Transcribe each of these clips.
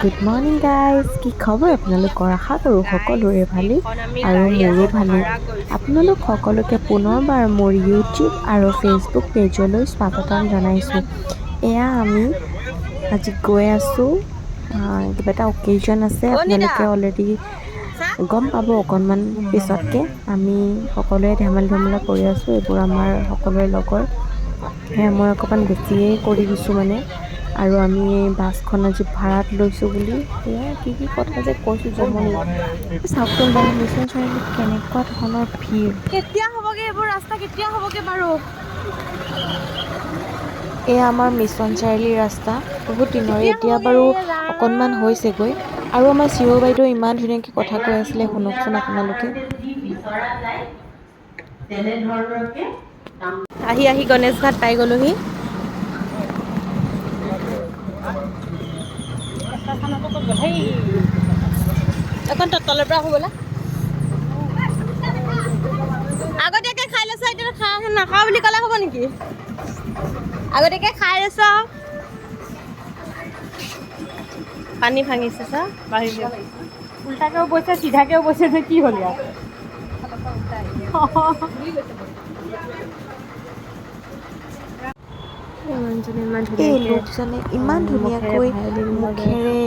Good morning guys, কি খবৰ আপোনালোকৰ? আশা কৰোঁ সকলোৰে ভালেই আৰু মোৰো ভালেই। আপোনালোক সকলোকে পুনৰবাৰ মোৰ ইউটিউব আৰু ফেচবুক পেজলৈ স্বাগতম জনাইছোঁ। এয়া আমি আজি গৈ আছোঁ, কিবা এটা অকেজন আছে, আপোনালোকে অলৰেডি গম পাব অকণমান পিছতকৈ। আমি সকলোৱে ধেমালি কৰি আছোঁ, এইবোৰ আমাৰ সকলোৰে লগৰ। মই অকণমান বেছিয়েই কৰি দিছোঁ মানে। আৰু আমি এই বাছখন আজি ভাড়াত লৈছোঁ বুলি সেয়া কি কথা যে কৈছোঁ জমনি। চাওকচোন বাৰু মিছন চাৰিআলিত কেনেকুৱা ধৰণৰ ভিৰ। কেতিয়া হ'বগে এইবোৰ ৰাস্তা, কেতিয়া হ'বগে বাৰু? এয়া আমাৰ মিছন চাৰিআলিৰ ৰাস্তা, বহুত দিনৰে, কেতিয়া এতিয়া হ'বগে বাৰু ৰাম? অকণমান হৈছেগৈ। আৰু আমাৰ চিঞৰ বাইদেউ ইমান ধুনীয়াকৈ কথা কৈ আছিলে, শুনকচোন আপোনালোকে। আহি গণেশ ঘাট পাই গ'লোহি। এখন তলৰ পৰা আহো ব'লা। আগতীয়াকে খাই লৈছ, এতিয়া নাখাওঁ বুলি ক'লে হ'ব নেকি? আগতীয়াকে খাই লৈছ। পানী ভাঙিছে চা, বাঢ়িছে। উল্টাকেও বৈছে, চিধাকেও বৈছে যে কি হ'ল ইয়াত? ইমান এই ধুনীয়াকে লোকজনে ইমান ধুনীয়াকৈ ভায়লিন বজাই আছে। মুখেৰে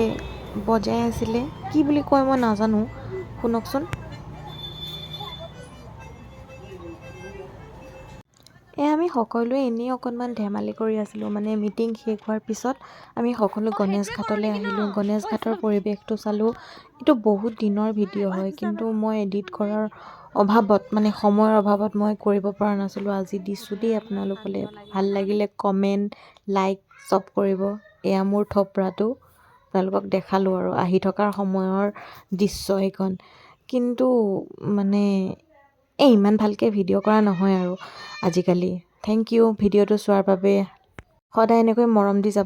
বজাই আছিলে, কি বুলি কয় মই নাজানো, শুনকচোন। আমি সকলোৱে এনেই অকণমান ধেমালি কৰি আছিলোঁ, মানে মিটিং শেষ হোৱাৰ পিছত আমি সকলো গণেশ ঘাটলৈ আহিলোঁ। গণেশ ঘাটৰ পৰিৱেশটো চালোঁ। এইটো বহুত দিনৰ ভিডিঅ' হয়, কিন্তু মই এডিট কৰাৰ অভাৱত, মানে সময়ৰ অভাৱত মই কৰিব পৰা নাছিলোঁ। আজি দিছোঁ দেই আপোনালোকলৈ। ভাল লাগিলে কমেণ্ট, লাইক চব কৰিব। এয়া মোৰ থপৰাটো আপোনালোকক দেখালোঁ আৰু আহি থকাৰ সময়ৰ দৃশ্য এইখন। কিন্তু মানে ইমান ভালকৈ ভিডিঅ' কৰা নহয় আৰু আজিকালি। থেংক ইউ ভিডিঅ'টো চোৱাৰ বাবে। সদায় এনেকৈ মৰম দি যাব।